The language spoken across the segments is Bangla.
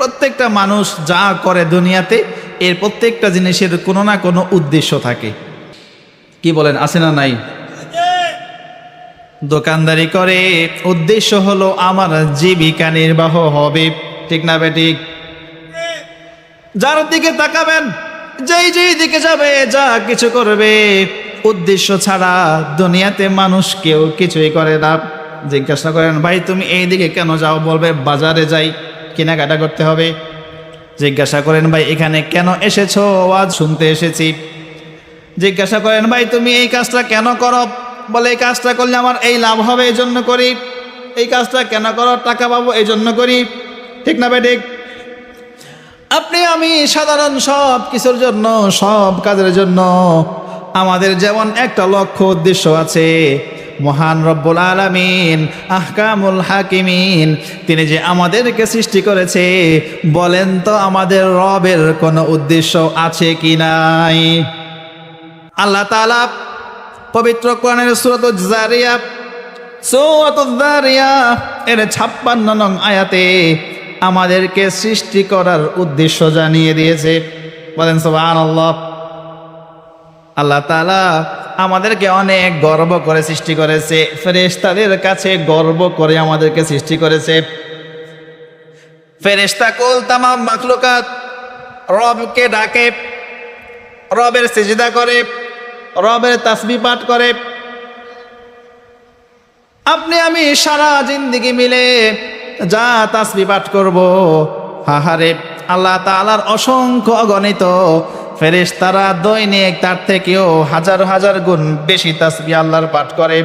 প্রত্যেকটা মানুষ যা করে দুনিয়াতে এর প্রত্যেকটা জিনিসের কোনো না কোনো উদ্দেশ্য থাকে। কি বলেন, আছে না নাই? দোকানদারি করে উদ্দেশ্য হলো আমার জীবিকা নির্বাহ হবে, ঠিক না বেঠিক? যার দিকে তাকাবেন, যেই দিকে যাবে, যা কিছু করবে উদ্দেশ্য ছাড়া দুনিয়াতে মানুষ কেউ কিছুই করে না। জিজ্ঞাসা করেন, ভাই তুমি এই দিকে কেন যাও? বলবে বাজারে যাই, কেনাকাটা করতে হবে। জিজ্ঞাসা করেন, ভাই এখানে কেন এসেছো? আওয়াজ শুনতে এসেছি। জিজ্ঞাসা করেন, ভাই তুমি এই কাজটা কেন করো? বলে এই কাজটা করলে আমার এই লাভ হবে, এই জন্য করি। এই কাজটা কেন করো? টাকা পাবো, এই জন্য করি, ঠিক না বেঠিক? আপনি আমি সাধারণ সব কিছুর জন্য, সব কাজের জন্য আমাদের যেমন একটা লক্ষ্য উদ্দেশ্য আছে, মহান রব্বুল আলামিন আহকামুল হাকিমিন তিনি যে আমাদেরকে সৃষ্টি করেছে, বলেন তো আমাদের রবের কোনো উদ্দেশ্য আছে কি নাই? আল্লাহ তাআলা পবিত্র কোরআনের সূরাতুজ যারিয়াত এর 56 নং আয়াতে আমাদেরকে সৃষ্টি করার উদ্দেশ্য জানিয়ে দিয়েছে। বলেন সুবহানাল্লাহ। আল্লাহ তাআলা আমাদেরকে অনেক গর্ব করে সৃষ্টি করেছে, ফেরেশতাদের কাছে গর্ব করে আমাদেরকে সৃষ্টি করেছে। ফেরেশতা কুল তামাম মাখলুকাত রবকে ডাকে, রবের সিজদা করে, রবের তাসবিহ পাঠ করে। আপনি আমি সারা জিন্দেগি মিলে যা তাসবিহ পাঠ করব, হাহারে আল্লাহ তাআলার অসংখ্য অগণিত ফেরেশতারা দৈনিক তার থেকেও হাজার হাজার গুণ বেশি তাসবিহ আল্লাহর পাঠ করে।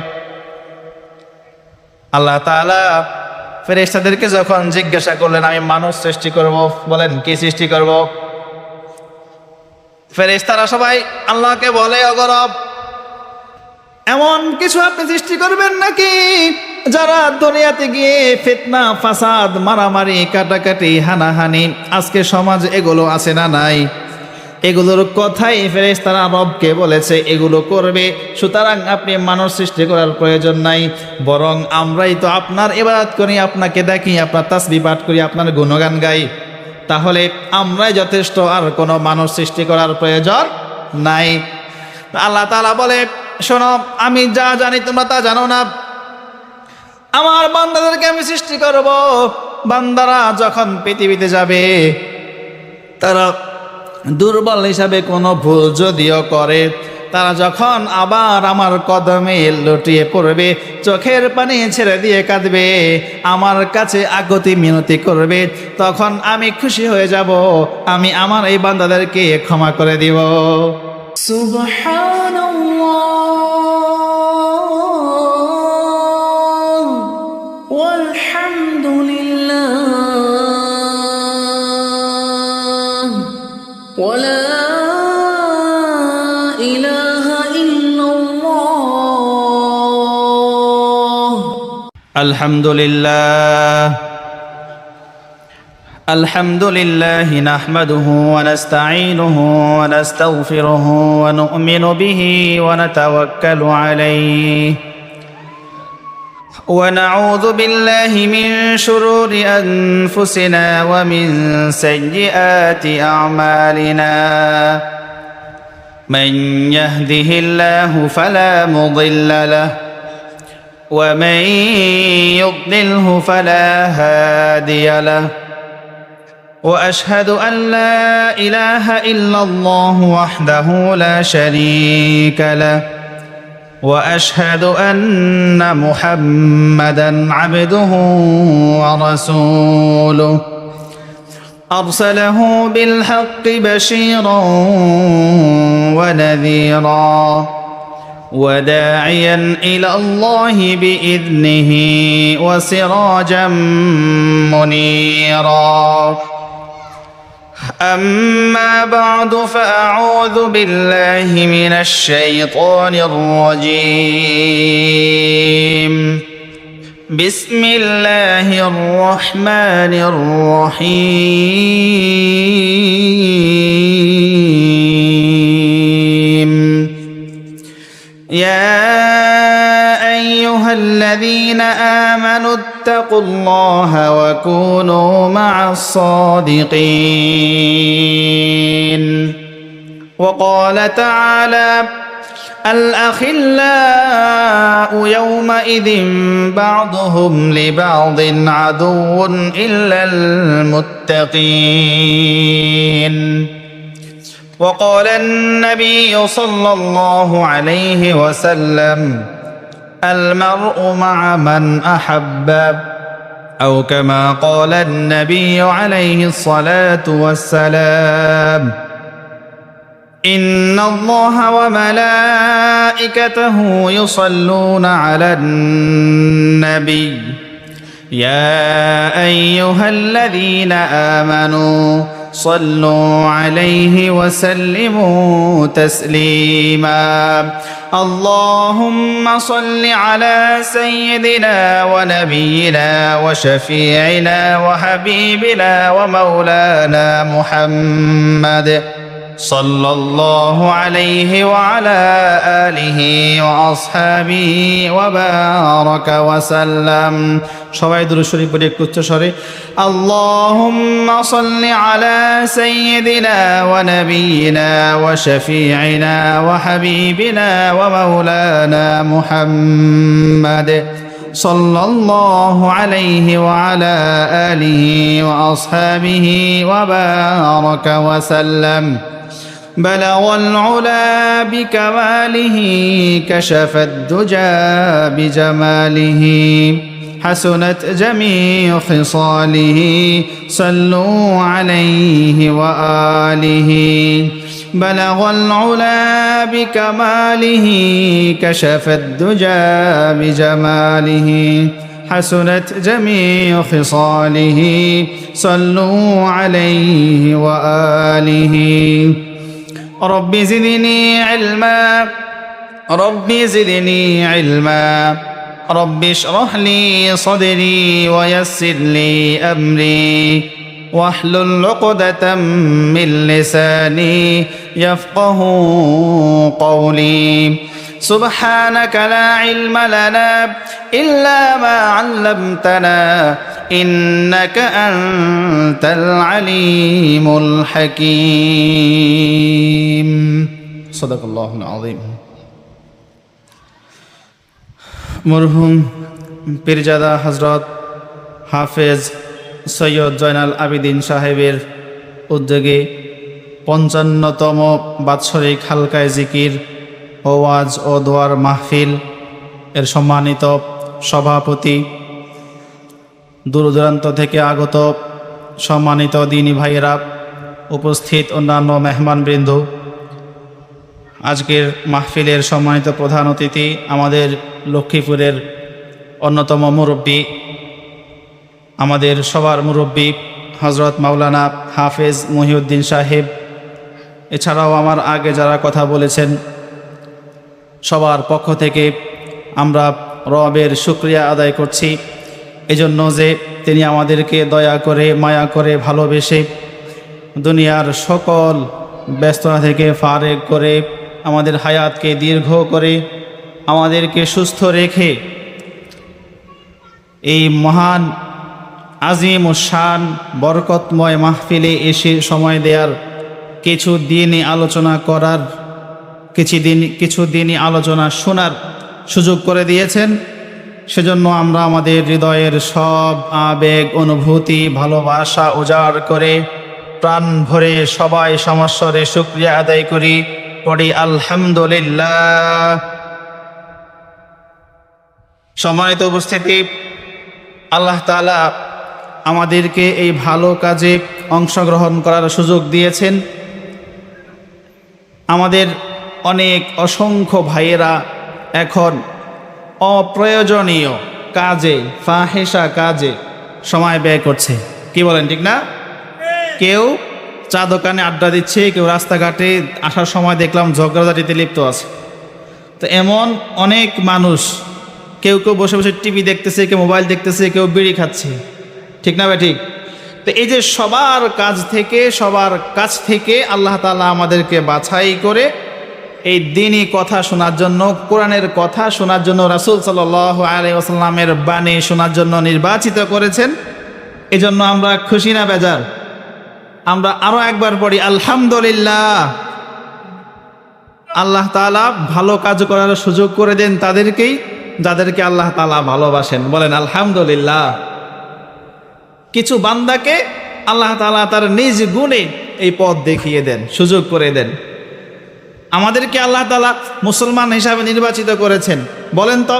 আল্লাহ তাআলা ফেরেশতাদেরকে যখন জিজ্ঞাসা করলেন, আমি মানুষ সৃষ্টি করব, বলেন কি সৃষ্টি করব? ফেরেশতারা সবাই আল্লাহকে বলে, ওগো রব, এমন কিছু আপনি সৃষ্টি করবেন নাকি যারা দুনিয়াতে গিয়ে ফিতনা, ফাসাদ, মারামারি, কাটাকাটি, হানাহানি, আজকে সমাজ এগুলো আছে না নাই? এগুলোর কথাই ফেরেশতারা রবকে বলেছে এগুলো করবে, সুতরাং আপনি মানুষ সৃষ্টি করার প্রয়োজন নাই, বরং আমরাই তো আপনার ইবাদত করি, আপনাকে দেখি, আপনার তাসবিহ পাঠ করি, আপনার গুণগান গাই, তাহলে আমরাই যথেষ্ট, আর কোনো মানুষ সৃষ্টি করার প্রয়োজন নাই। আল্লাহ তাআলা বলে, শোনো, আমি যা জানি তোমরা তা জানো না। আমার বান্দাদেরকে আমি সৃষ্টি করব, বান্দারা যখন পৃথিবীতে যাবে, তারা দুর্বল হিসাবে কোনো ভুল যদিও করে, তারা যখন আবার আমার কদমে লুটিয়ে পড়বে, চোখের পানি ছেড়ে দিয়ে কাঁদবে, আমার কাছে আগতি মিনতি করবে, তখন আমি খুশি হয়ে যাব, আমি আমার এই বান্দাদেরকে ক্ষমা করে দিব। সুবহানাল্লাহ ওয়ালহামদুলিল্লাহ ওয়ালা ইলাহা ইল্লাল্লাহ। আলহামদুলিল্লাহ আলহামদুলিল্লাহি নাহমাদুহু ওয়া নাস্তাঈনুহু ওয়া নাস্তাগফিরুহু ওয়া নু'মিনু বিহি ওয়া নাতাওয়াক্কালু আলাইহি ওয়া নাউযু বিল্লাহি মিন শুরুরি আনফুসিনা ওয়া মিন সাইয়্যিআতি আ'মালিনা মান ইয়াহদিহিল্লাহু ফালা মুদিল্লা লাহু ওয়া মান ইউদ্লিলহু ফালা হাদিয়া লাহু وأشهد أن لا إله إلا الله وحده لا شريك له وأشهد أن محمدا عبده ورسوله أرسله بالحق بشيرا ونذيرا وداعيا إلى الله بإذنه وسراجا منيرا أما بعد فأعوذ بالله من الشيطان الرجيم بسم الله الرحمن الرحيم يا أيها الذين آمنوا اتقوا الله وكونوا مع الصادقين. وقال تعالى: الأخلاء يومئذ بعضهم لبعض عدو إلا المتقين. وقال النبي صلى الله عليه وسلم: المرء مع من أحب، أو كما قال النبي عليه الصلاة والسلام: إن الله وملائكته يصلون على النبي يا أيها الذين آمنوا صلوا عليه وسلموا تسليما. اللهم صل على سيدنا ونبينا وشفيعنا وحبيبنا ومولانا محمد صلى الله عليه وعلى آله وأصحابه وبارك وسلم. সবাই দুরূদ শরীফ পড়ে একটু উচ্চ স্বরে اللهم صل على سيدنا ونبينا وشفيعنا وحبيبنا ومولانا محمد صلى الله عليه وعلى آله وأصحابه وبارك وسلم. بلغ العلا بكماله كشف الدجى بجماله حسنت جميع خصاله صلوا عليه وآله. بلغ العلا بكماله كشف الدجى بجماله حسنت جميع خصاله صلوا عليه وآله. رب زدني علما رب زدني علما رب اشرح لي صدري ويسر لي أمري واحلل عقدة من لساني يفقه قولي. سبحانك لا علم لنا إلا ما علمتنا إنك أنت العليم الحكيم. صدق الله العظيم. মরহুম পীরজাদা হযরত হাফেজ সৈয়দ জয়নাল আবেদিন সাহেবের উদ্যোগে ৫৫তম বাৎসরিক হালকায়ে জিকির ও ওয়াজ ও দোয়ার মাহফিল এর সম্মানিত সভাপতি, দূরদূরান্ত থেকে আগত সম্মানিত দিনী ভাইয়েরা, উপস্থিত অন্যান্য মেহমানবৃন্দ, আজকের মাহফিলের সম্মানিত প্রধান অতিথি আমাদের লক্ষ্মীপুরের অন্যতম মুরব্বী, আমাদের সবার মুরব্বী হযরত মাওলানা হাফেজ মহিউদ্দিন সাহেব, এছাড়াও আমার আগে যারা কথা বলেছেন সবার পক্ষ থেকে আমরা রবের শুকরিয়া আদায় করছি এজন্য যে তিনি আমাদেরকে দয়া করে মায়া করে ভালোবেসে দুনিয়ার সকল ব্যস্ততা থেকে ফারেক করে আমাদের হায়াতকে দীর্ঘ করে আমাদেরকে সুস্থ রেখে এই মহান আজিম ও শান বরকতময় মাহফিলে এসে সময় দেওয়ার, কিছু দিনই আলোচনা করার, কিছু দিনই আলোচনা শোনার সুযোগ করে দিয়েছেন। সেজন্য আমরা আমাদের হৃদয়ের সব আবেগ, অনুভূতি, ভালোবাসা উজাড় করে প্রাণ ভরে সবাই সমস্বরে শুকরিয়া আদায় করি, পড়ি আলহামদুলিল্লাহ। সম্মানিত উপস্থিতি, আল্লাহ তাআলা আমাদেরকে এই ভালো কাজে অংশগ্রহণ করার সুযোগ দিয়েছেন। আমাদের অনেক অসংখ্য ভাইয়েরা এখন অপ্রয়োজনীয় কাজে, ফাহেসা কাজে সময় ব্যয় করছে। কি বলেন, ঠিক না? কেউ চা দোকানে আড্ডা দিচ্ছে, কেউ রাস্তাঘাটে আসার সময় দেখলাম ঝগড়াঝাটিতে লিপ্ত আছে। তো এমন অনেক মানুষ, কেউ কেউ বসে বসে টিভি দেখতেছে, কেউ মোবাইল দেখতেছে, কেউ বিড়ি খাচ্ছে, ঠিক না ভাই? ঠিক। তো এই যে সবার কাছ থেকে আল্লাহ তাআলা আমাদেরকে বাছাই করে এই দ্বীনি কথা শোনার জন্য, কোরআনের কথা শোনার জন্য, রাসূল সাল্লাল্লাহু আলাইহি ওয়াসাল্লামের বাণী শোনার জন্য নির্বাচিত করেছেন। এজন্য আমরা খুশি না বেজার? আমরা আরো একবার পড়ি আলহামদুলিল্লাহ। আল্লাহ তাআলা ভালো কাজ করার সুযোগ করে দেন তাদেরকেই যাদেরকে আল্লাহ তাআলা ভালোবাসেন। বলেন আলহামদুলিল্লাহ। কিছু বান্দাকে আল্লাহ তাআলা তার নিজ গুণে এই পথ দেখিয়ে দেন, সুযোগ করে দেন। আমাদেরকে আল্লাহ তাআলা মুসলমান হিসাবে নির্বাচিত করেছেন। বলেন তো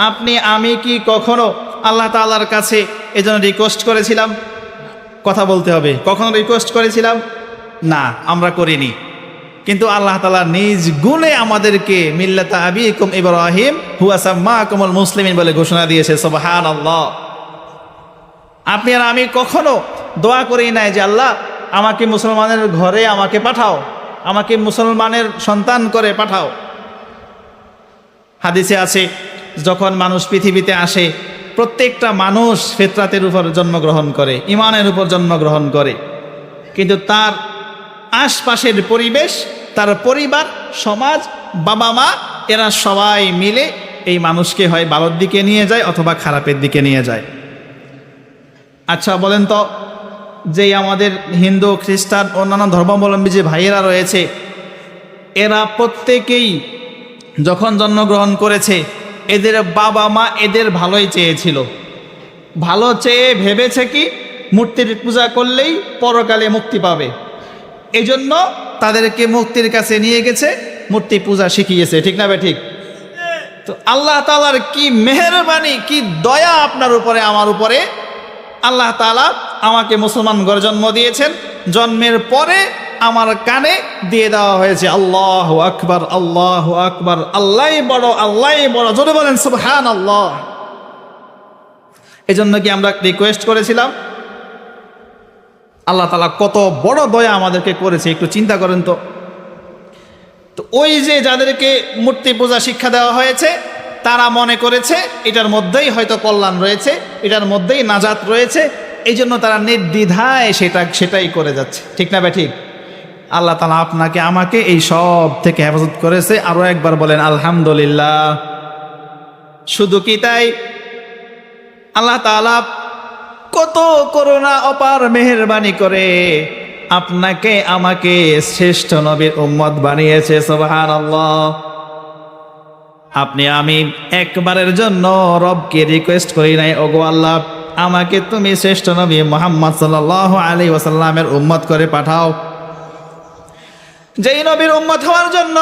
আপনি আমি কি কখনো আল্লাহ তাআলার কাছে এজন্য রিকোয়েস্ট করেছিলাম? কথা বলতে হবে, কখনো রিকোয়েস্ট করেছিলাম? না, আমরা করিনি। কিন্তু আল্লাহ তাআলা নিজ গুণে আমাদেরকে মিল্লাতা আবিকুম ইব্রাহিম হুয়া সাম্মাকুমুল মুসলিমিন বলে ঘোষণা দিয়েছে। সুবহানাল্লাহ। আপনি আর আমি কখনো দোয়া করি নাই যে আল্লাহ আমাকে মুসলমানের ঘরে আমাকে পাঠাও, আমাকে মুসলমানের সন্তান করে পাঠাও। হাদিসে আছে যখন মানুষ পৃথিবীতে আসে প্রত্যেকটা মানুষ ফিতরাতের উপর জন্মগ্রহণ করে, ঈমানের উপর জন্মগ্রহণ করে, কিন্তু তার আশপাশের পরিবেশ, তার পরিবার, সমাজ, বাবা মা এরা সবাই মিলে এই মানুষকে হয় ভালোর দিকে নিয়ে যায় অথবা খারাপের দিকে নিয়ে যায়। আচ্ছা বলেন তো যে আমাদের হিন্দু খ্রিস্টান অন্যান্য ধর্মাবলম্বী যে ভাইয়েরা রয়েছে এরা প্রত্যেকেই যখন জন্মগ্রহণ করেছে এদের বাবা মা এদের ভালোই চেয়েছিল। ভালো চেয়ে ভেবেছে কি মূর্তির পূজা করলেই পরকালে মুক্তি পাবে, এজন্য তাদেরকে মুক্তির কাছে নিয়ে গেছে, মূর্তি পূজা শিখিয়েছে। ঠিক না বে ঠিক? তো আল্লাহ তাআলার কি মেহেরবানি, কি দয়া আপনার উপরে, আমার উপরে। আল্লাহ তাআলা আমাকে মুসলমান ঘরে জন্ম দিয়েছেন, জন্মের পরে আমার কানে দিয়ে দেওয়া হয়েছে আল্লাহু আকবার, আল্লাহু আকবার, আল্লাহই বড়, আল্লাহই বড়। জোরে বলেন সুবহানাল্লাহ। এজন্য কি আমরা রিকোয়েস্ট করেছিলাম? আল্লাহ তাআলা কত বড় দয়া আমাদেরকে করেছে, একটু চিন্তা করেন তো। তো ওই যে যাদেরকে মূর্তি পূজা শিক্ষা দেওয়া হয়েছে তারা মনে করেছে এটার মধ্যেই হয়তো কল্যাণ রয়েছে, এটার মধ্যেই নাজাত রয়েছে, এই জন্য তারা নির্দ্বিধায় সেটাই করে যাচ্ছে। ঠিক না ভাই ঠিক? আল্লাহ তাআলা আপনাকে আমাকে এই সব থেকে হেফাজত করেছে। আরো একবার বলেন আলহামদুলিল্লাহ। শুধু কি তাই? আল্লাহ তাআলা কত করুণা অপার মেহেরবানি করে আপনাকে আমাকে শ্রেষ্ঠ নবীর উম্মত বানিয়েছে। সুবহানাল্লাহ। আপনি আমি একবারের জন্য রবকে রিকোয়েস্ট করি নাই, ওগো আল্লাহ আমাকে তুমি শ্রেষ্ঠ নবী মুহাম্মদ সাল্লাল্লাহু আলাইহি ওয়াসাল্লামের উম্মত করে পাঠাও। যেই নবীর উম্মত হওয়ার জন্য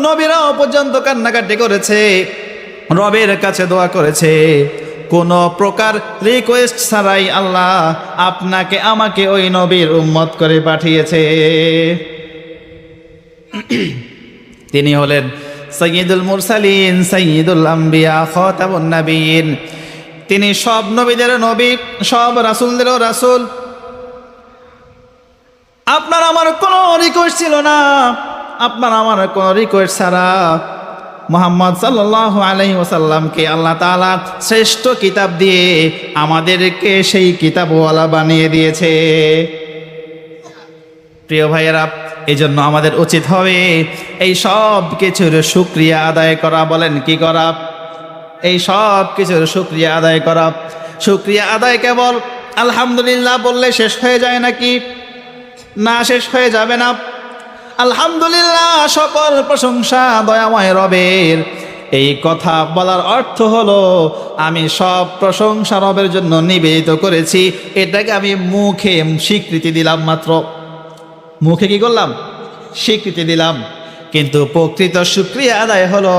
নবীরাও পর্যন্ত কান্নাকাটি করেছে, রবের কাছে দোয়া করেছে, কোন প্রকার রিকোয়েস্ট ছাড়াই আল্লাহ আপনাকে আমাকে ওই নবীর উম্মত করে পাঠিয়েছে। তিনি হলেন সাইয়্যিদুল মুরসালিন, সাইয়্যিদুল আম্বিয়া, খাতামুন নবিয়্যিন। তিনি সব নবীদের নবী, সব রাসূলদেরও রাসূল। আপনার আমার কোনো রিকোয়েস্ট ছিল না, আপনার আমার কোনো রিকোয়েস্ট ছাড়া মুহাম্মদ সাল্লাল্লাহু আলাইহি ওয়াসাল্লামকে আল্লাহ তাআলা শ্রেষ্ঠ কিতাব দিয়ে আমাদেরকে সেই কিতাবওয়ালা বানিয়ে দিয়েছে। প্রিয় ভাইয়েরা, এই জন্য আমাদের উচিত হবে এই সব কিছুর শুকরিয়া আদায় করা। বলেন কি করা? এই সব কিছুর শুকরিয়া আদায় করা। শুকরিয়া আদায় কেবল আলহামদুলিল্লাহ বললে শেষ হয়ে যায় নাকি? না, শেষ হয়ে যাবে না। আলহামদুলিল্লাহ, সকল প্রশংসা দয়াময় রবের। এই কথা বলার অর্থ হলো আমি সব প্রশংসা রবের জন্য নিবেদিত করেছি, এটাকে আমি মুখে স্বীকৃতি দিলাম মাত্র। মুখে কি করলাম? স্বীকৃতি দিলাম। কিন্তু প্রকৃত শুকরিয়া আদায় হলো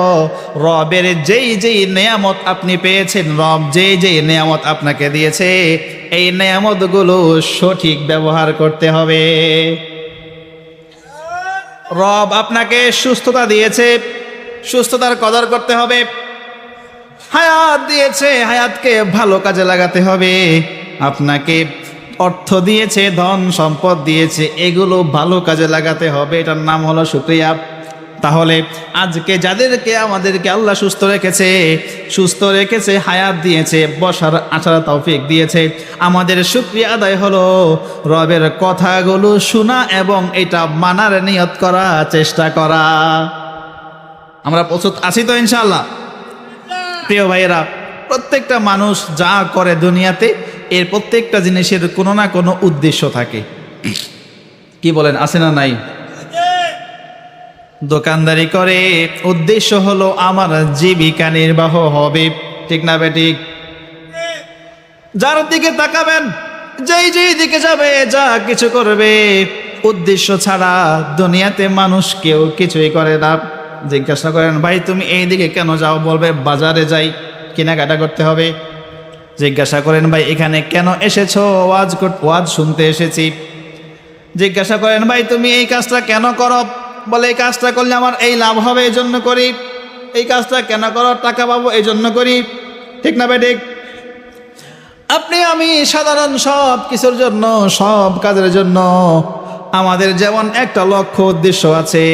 রবের যেই নেয়ামত আপনি পেয়েছেন, রব যেই নেয়ামত আপনাকে দিয়েছে, এই নেয়ামতগুলো সঠিক ব্যবহার করতে হবে। রব আপনাকে সুস্থতা দিয়েছে, সুস্থতার কদর করতে হবে। হায়াত দিয়েছে, হায়াতকে ভালো কাজে লাগাতে হবে। আপনাকে অর্থ দিয়েছে, ধন সম্পদ দিয়েছে, এগুলো ভালো কাজে লাগাতে হবে। এটার নাম হলো শুকরিয়া। তাহলে আজকে যাদেরকে আমাদেরকে আল্লাহ সুস্থ রেখেছে, হায়াত দিয়েছে, বসার আসার তৌফিক দিয়েছে, আমাদের শুকরিয়া আদায় হলো রবের কথাগুলো শোনা এবং এটা মানার নিয়ত করা, চেষ্টা করা। আমরা প্রস্তুত আছি তো ইনশাআল্লাহ? প্রিয় ভাইয়েরা, প্রত্যেকটা মানুষ যা করে দুনিয়াতে এর প্রত্যেকটা জিনিসের কোনো না কোনো উদ্দেশ্য থাকে। কি বলেন, আছে না নাই? দোকানদারি করে উদ্দেশ্য হলো আমার জীবিকা নির্বাহ হবে, ঠিক না বেঠিক? যার দিকে তাকাবেন, যেই দিকে যাবে, যা কিছু করবে, উদ্দেশ্য ছাড়া দুনিয়াতে মানুষ কেউ কিছুই করে না। জিজ্ঞাসা করেন, ভাই তুমি এই দিকে কেন যাও? বলবে বাজারে যাই, কেনাকাটা করতে হবে। জিজ্ঞাসা করেন, ভাই এখানে কেন এসেছো? ওয়াজ শুনতে এসেছি। জিজ্ঞাসা করেন, ভাই তুমি এই কাজটা কেন করো? বলে এই কাজটা করলে আমার এই লাভ হবে, এই জন্য করি। এই কাজটা কেন করো? টাকা পাবো, এই জন্য করি, ঠিক না ভাই? ঠিক। আপনি আমি সাধারণ সব কিছুর জন্য, সব কাজের জন্য আমাদের যেমন একটা লক্ষ্য উদ্দেশ্য আছে,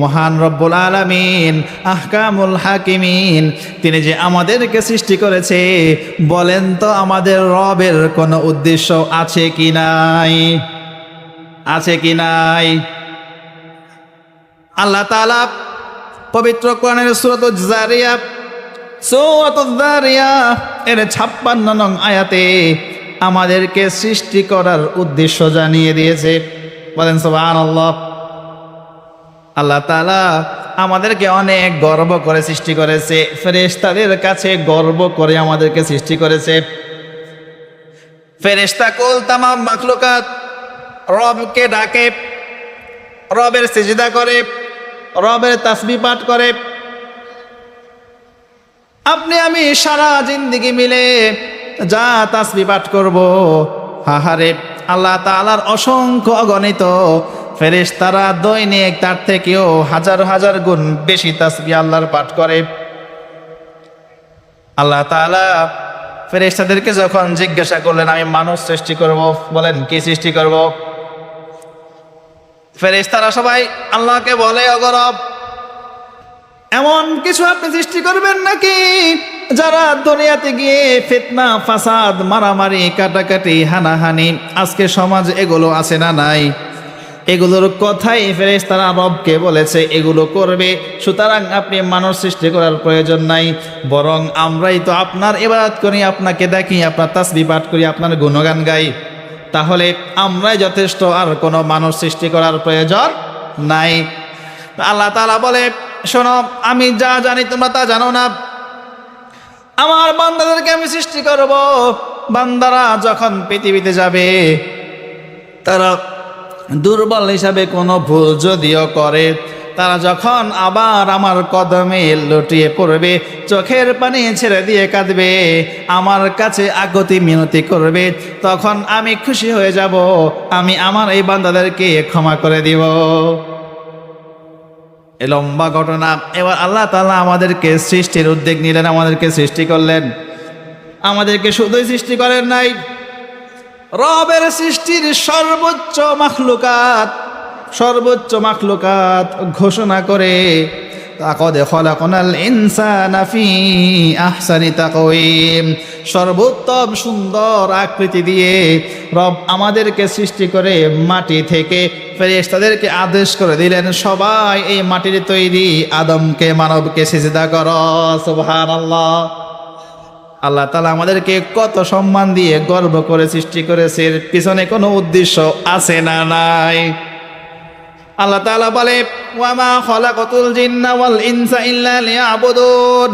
মহান রব্বুল আলামিন আহকামুল হাকিমিন তিনি যে আমাদেরকে সৃষ্টি করেছে, বলেন তো আমাদের রবের কোনো উদ্দেশ্য আছে কি নাই? আছে কি নাই? আল্লাহ তাআলা পবিত্র কোরআনের সূরাতুজ জারিয়াত এর 56 নং আয়াতে আমাদেরকে সৃষ্টি করার উদ্দেশ্য জানিয়ে দিয়েছে। বলেন সুবহানাল্লাহ। আল্লাহ তাআলা আমাদেরকে অনেক গর্ব করে সৃষ্টি করেছে, ফেরেশতাদের কাছে গর্ব করে আমাদেরকে সৃষ্টি করেছে। ফেরেশতা কুল তামাম মাখলুকাত রবকে ডাকে, রবের সিজদা করে, রবের তাসবিহ পাঠ করে। আপনি আমি সারা জিন্দেগি মিলে যা তাসবিহ পাঠ করব, হাহারে আল্লাহ তাআলার অসংখ্য অগণিত ফেরেশতারা দৈনিক তার থেকেও হাজার হাজার গুণ বেশি তাসবিহ আল্লাহর পাঠ করে। আল্লাহ তাআলা ফেরেশতাদেরকে যখন জিজ্ঞাসা করলেন, আমি মানুষ সৃষ্টি করব, বলেন কি সৃষ্টি করব? ফেরেশতারা সবাই আল্লাহকে বলে, ওগো রব, এমন কিছু আপনি সৃষ্টি করবেন নাকি যারা দুনিয়াতে গিয়ে ফিতনা, ফাসাদ, মারামারি, কাটাকাটি, হানাহানি, আজকে সমাজ এগুলো আছে না নাই? এগুলোর কথাই ফেরেশতারা রবকে বলেছে এগুলো করবে, সুতরাং আপনি মানুষ সৃষ্টি করার প্রয়োজন নাই, বরং আমরাই তো আপনার ইবাদত করি, আপনাকে দেখি, আপনার তাসবিহ পাঠ করি, আপনার গুণগান গাই, তাহলে আমরাই যথেষ্ট, আর কোনো মানুষ সৃষ্টি করার প্রয়োজন নাই। আল্লাহ তাআলা বলে, শোনো, আমি যা জানি তোমরা তা জানো না। আমার বান্দাদেরকে আমি সৃষ্টি করব, বান্দারা যখন পৃথিবীতে যাবে, তারা দুর্বল হিসাবে কোনো ভুল যদিও করে, তারা যখন আবার আমার কদমে লুটিয়ে পড়বে, চোখের পানি ছেড়ে দিয়ে কাঁদবে, আমার কাছে আগতি মিনতি করবে, তখন আমি খুশি হয়ে যাব, আমি আমার এই বান্দাদেরকে ক্ষমা করে দিব। এ লম্বা ঘটনা। এবার আল্লাহ তাআলা আমাদেরকে সৃষ্টির উদ্যোগ নিলেন, আমাদেরকে সৃষ্টি করলেন। আমাদেরকে শুধুই সৃষ্টি করেন নাই, রবের সৃষ্টির সর্বোচ্চ মাখলুকাত ঘোষণা করে, লাকাদ খালাকনাল ইনসানা ফি আহসানি তাকওয়িম, সর্বোত্তম সুন্দর আকৃতি দিয়ে রব আমাদেরকে সৃষ্টি করে মাটি থেকে ফেরেশতাদেরকে আদেশ করে দিলেন, সবাই এই মাটির তৈরি আদমকে, মানবকে সিজদা করো। সুবহানাল্লাহ। আল্লাহ তাআলা আমাদেরকে কত সম্মান দিয়ে গর্ব করে সৃষ্টি করেছে, এর পিছনে কোনো উদ্দেশ্য আছে না নাই? আল্লাহ তাআলা বলে, ওয়া মা খালাকাতুল জিন্না ওয়াল ইনসা ইল্লা লিয়াবুদুন।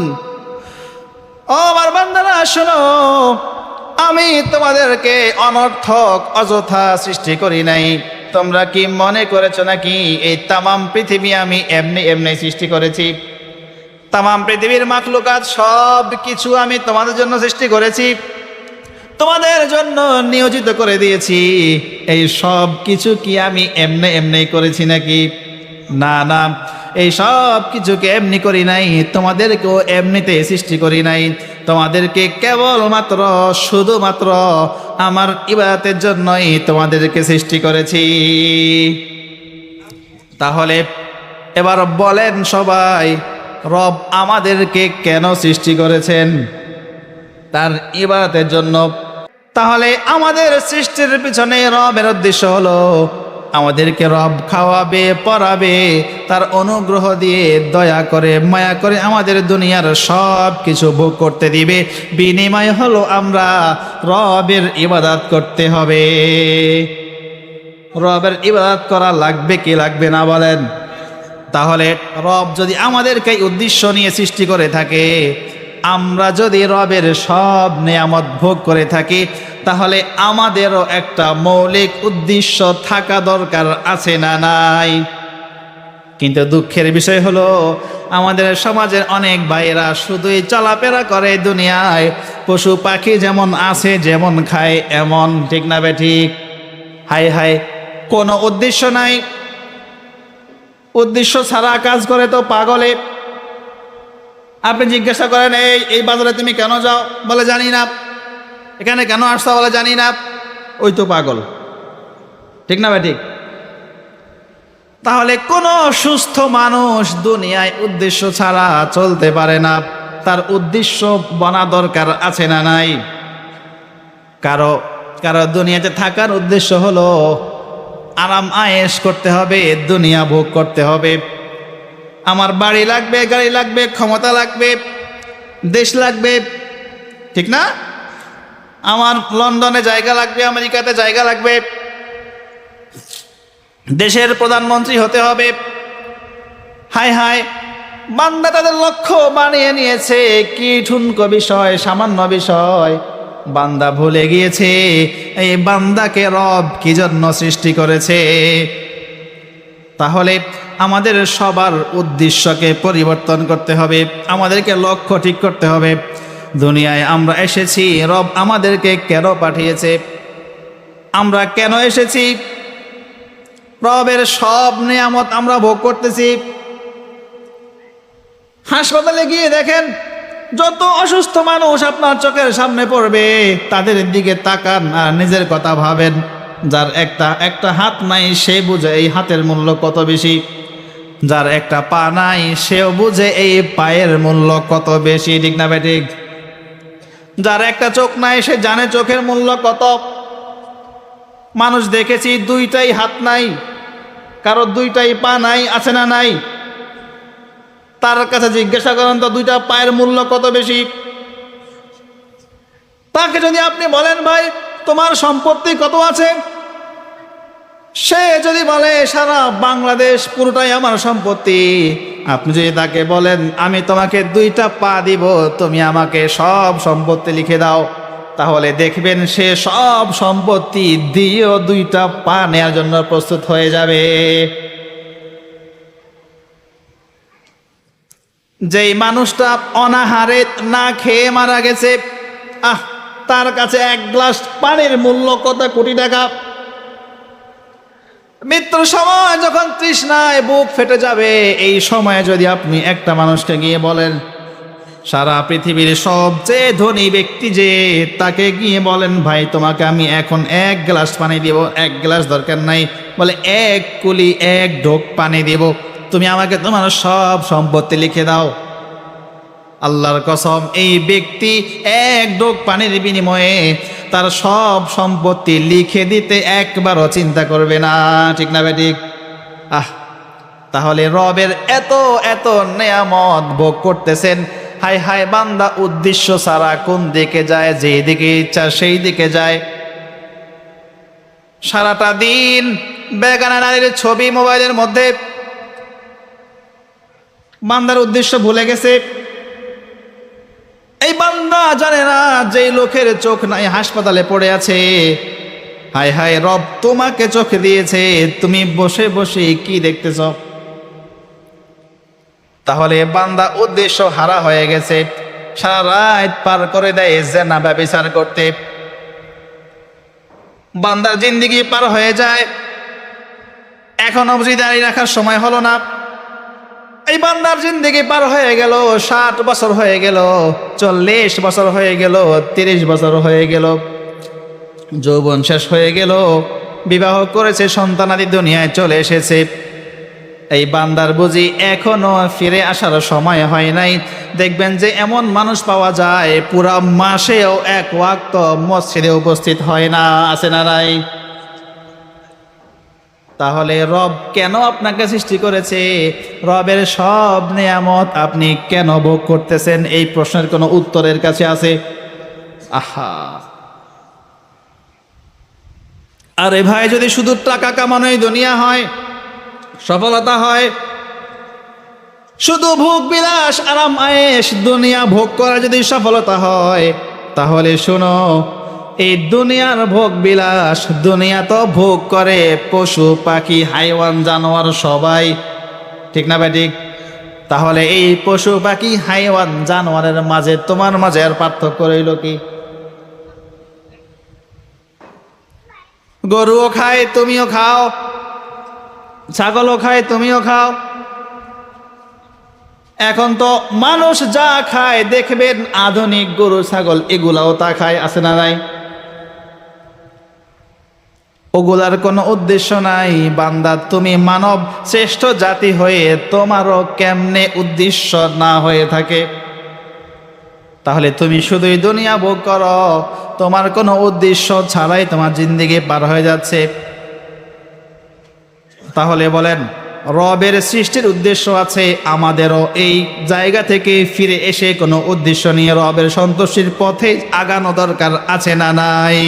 ও আমার বান্দারা শোনো, আমি তোমাদেরকে অনর্থক অযথা সৃষ্টি করি নাই। তোমরা কি মনে করেছো নাকি এই তামাম পৃথিবী আমি এমনি সৃষ্টি করেছি? তামাম পৃথিবীর মাখলুকাত সব কিছু আমি তোমাদের জন্য সৃষ্টি করেছি, তোমাদের জন্য নিয়োজিত করে দিয়েছি। এই সব কিছু কি আমি এমনি করেছি নাকি? না না, এই সব কিছুকে এমনি করি নাই, তোমাদেরকেও এমনিতে সৃষ্টি করি নাই। তোমাদেরকে কেবলমাত্র, শুধুমাত্র আমার ইবাদতের জন্যই তোমাদেরকে সৃষ্টি করেছি। তাহলে এবার বলেন সবাই, রব আমাদেরকে কেন সৃষ্টি করেছেন? তার ইবাদতের জন্য। তাহলে আমাদের সৃষ্টির পিছনে রবের উদ্দেশ্য হলো আমাদেরকে রব খাওয়াবে পরাবে, তার অনুগ্রহ দিয়ে দয়া করে মায়া করে আমাদের দুনিয়ার সব কিছু ভোগ করতে দিবে। বিনিময় হলো আমরা রবের ইবাদত করতে হবে। রবের ইবাদত করা লাগবে কি লাগবে না বলেন? তাহলে রব যদি আমাদেরকে উদ্দেশ্য নিয়ে সৃষ্টি করে থাকে, আমরা যদি রবের সব নিয়ামত ভোগ করে থাকি, তাহলে আমাদেরও একটা মৌলিক উদ্দেশ্য থাকা দরকার, আছে না নাই? কিন্তু দুঃখের বিষয় হলো আমাদের সমাজের অনেক ভাইয়েরা শুধুই চলাফেরা করে দুনিয়ায়, পশু পাখি যেমন আছে যেমন খায় এমন, ঠিক না বেঠিক? হায় হায়, কোনো উদ্দেশ্য নাই, উদ্দেশ্য ছাড়া কাজ করে তো পাগলে। আপনি জিজ্ঞাসা করেন, এই বাজারে তুমি কেন যাও? বলে জানি না। এখানে কেন আসছো? বলে জানি না। ওই তো পাগল, ঠিক না ভাই? ঠিক। তাহলে কোন সুস্থ মানুষ দুনিয়ায় উদ্দেশ্য ছাড়া চলতে পারে না। তার উদ্দেশ্য বনা দরকার, আছে না নাই? কারো দুনিয়াতে থাকার উদ্দেশ্য হলো আরাম আয়েশ করতে হবে, দুনিয়া ভোগ করতে হবে। আমার বাড়ি লাগবে, গাড়ি লাগবে, ক্ষমতা লাগবে, দেশ লাগবে, ঠিক না? আমার লন্ডনে জায়গা লাগবে, আমেরিকাতে জায়গা লাগবে, দেশের প্রধানমন্ত্রী হতে হবে। হায় হায়, বান্দা তাদের লক্ষ্য বানিয়ে নিয়েছে কি ঠুনকো বিষয়, সামান্য বিষয়। বান্দা ভুলে গিয়েছে এই বান্দাকে রব কি জন্য সৃষ্টি করেছে। তাহলে আমাদের সবার উদ্দেশ্যকে পরিবর্তন করতে হবে, আমাদেরকে লক্ষ্য ঠিক করতে হবে। দুনিয়ায় আমরা এসেছি, রব আমাদেরকে কেন পাঠিয়েছে, আমরা কেন এসেছি, রবের সব নিয়ামত আমরা ভোগ করতেছি। হাসপাতালে গিয়ে দেখেন, যত অসুস্থ মানুষ আপনার চোখের সামনে পড়বে, তাদের দিকে তাকান আর নিজের কথা ভাবেন। যার একটা হাত নাই সে বুঝে এই হাতের মূল্য কত বেশি, যার একটা পা নাই সেও বুঝে এই পায়ের মূল্য কত বেশি, ঠিক না বেঠিক? যার একটা চোখ নাই সে জানে চোখের মূল্য কত। মানুষ দেখেছি দুইটাই হাত নাই, কারো দুইটাই পা নাই, আছে না নাই? তার কাছে জিজ্ঞাসা করেন তো দুইটা পায়ের মূল্য কত বেশি। তাকে যদি আপনি বলেন, ভাই তোমার সম্পত্তি কত আছে, সে যদি বলে সারা বাংলাদেশ পুরোটাই আমার সম্পত্তি, আপনি যদি তাকে বলেন আমি তোমাকে দুইটা পা দিব, তুমি আমাকে সব সম্পত্তি লিখে দাও, তাহলে দেখবেন সে সব সম্পত্তি দিয়েও দুইটা পা নেওয়ার জন্য প্রস্তুত হয়ে যাবে। যেই মানুষটা অনাহারে না খেয়ে মারা গেছে, তার কাছে এক গ্লাস পানির মূল্য কত কোটি টাকা। মৃত্যুর সময় যখন তৃষ্ণায় বুক ফেটে যাবে, এই সময়ে যদি আপনি একটা মানুষকে গিয়ে বলেন সারা পৃথিবীর সবচেয়ে ধনী ব্যক্তি যে, তাকে গিয়ে বলেন ভাই তোমাকে আমি এখন এক গ্লাস পানি দিব, এক গ্লাস দরকার নাই, বলে এক কুলি এক ঢোক পানি দিব, তুমি আমাকে তোমার সব সম্পত্তি লিখে দাও। আল্লাহর কসম, এই ব্যক্তি এক ঢোক পানির বিনিময়ে তার সব সম্পত্তি লিখে দিতে একবারও চিন্তা করবে না, ঠিক না বেঠিক? তাহলে রবের এত এত নেয়ামত ভোগ করতেছেন, হায় হায় বান্দা উদ্দেশ্য ছাড়া কোন দিকে যায়, যে দিকে ইচ্ছা সেই দিকে যায়। সারাটা দিন বেগানা নারীর ছবি মোবাইলের মধ্যে, বান্দার উদ্দেশ্য ভুলে গেছে। এই বান্দা জানে না যে লোকের চোখ নাই হাসপাতালে পড়ে আছে, হায় হায় রব তোমাকে চোখ দিয়েছে, তুমি বসে বসে কি দেখতেছ? তাহলে বান্দা উদ্দেশ্য হারা হয়ে গেছে, সারা রাত পার করে দেয় জেনা ব্যভিচার করতে, বান্দার জিন্দেগি পার হয়ে যায়। এখন অবধি দাঁড়িয়ে রাখার সময় হলো না। এই বান্দার জিন্দেগি পার হয়ে গেল, 60 বছর হয়ে গেল, 40 বছর হয়ে গেল, 30 বছর হয়ে গেল, যৌবন শেষ হয়ে গেল, বিবাহ করেছে, সন্তানাদি দুনিয়ায় চলে এসেছে। এই বান্দার বুঝি এখনো ফিরে আসার সময় হয় নাই। দেখবেন যে এমন মানুষ পাওয়া যায় পুরা মাসেও এক ওয়াক্ত মসজিদে উপস্থিত হয় না, আছে না নাই? তাহলে রব কেন আপনাকে সৃষ্টি করেছে, রবের সব নিয়ামত আপনি কেন ভোগ করতেছেন, এই প্রশ্নের কোনো উত্তরের কাছে আছে? আহা, আরে ভাই, যদি শুধু টাকা কামানোই দুনিয়া হয়, সফলতা হয়, শুধু ভোগ বিলাস আরাম আয়েশ দুনিয়া ভোগ করা যদি সফলতা হয়, তাহলে শোনো, এই দুনিয়ার ভোগ বিলাস দুনিয়া তো ভোগ করে পশু পাখি হাইওয়ান জানোয়ার সবাই, ঠিক না ভাই ঠিক? তাহলে এই পশু পাখি হাইওয়ান জানোয়ারের মাঝে তোমার মাঝে আর পার্থক্য রইল কি? গরুও খায় তুমিও খাও, ছাগলও খায় তুমিও খাও। এখন তো মানুষ যা খায় দেখবেন আধুনিক গরু ছাগল এগুলাও তা খায়, আছে না নাই? ওগুলার কোনো উদ্দেশ্য নাই। বান্দা, তুমি মানব শ্রেষ্ঠ জাতি হয়ে তোমারও কেমনে উদ্দেশ্য না হয়ে থাকে? তাহলে তুমি শুধুই দুনিয়া ভোগ করো, তোমার কোনো উদ্দেশ্য ছাড়াই তোমার জিন্দেগি পার হয়ে যাচ্ছে। তাহলে বলেন, রবের সৃষ্টির উদ্দেশ্য আছে, আমাদেরও এই জায়গা থেকে ফিরে এসে কোনো উদ্দেশ্য নিয়ে রবের সন্তুষ্টির পথে আগানো দরকার আছে না নাই?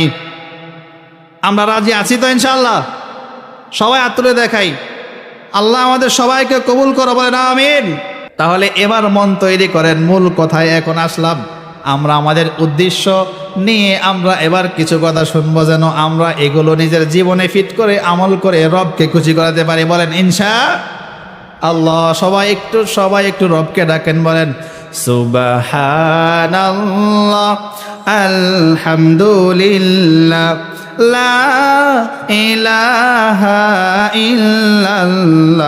আমরা রাজি আছি তো ইনশাআল্লাহ? সবাই হাত তুলে দেখাই। আল্লাহ আমাদের সবাইকে কবুল করো, বলেন আমিন। তাহলে এবার মন তৈরি করেন, মূল কথায় এখন আসলাম। আমরা আমাদের উদ্দেশ্য নিয়ে আমরা এবার কিছু কথা শুনবো, যেন আমরা এগুলো নিজের জীবনে ফিট করে আমল করে রবকে খুশি করাতে পারি। বলেন ইনশাআল্লাহ। সবাই একটু রবকে ডাকেন, বলেন সুবহানাল্লাহ, আলহামদুলিল্লাহ, লা ইলাহা ইল্লাল্লাহ।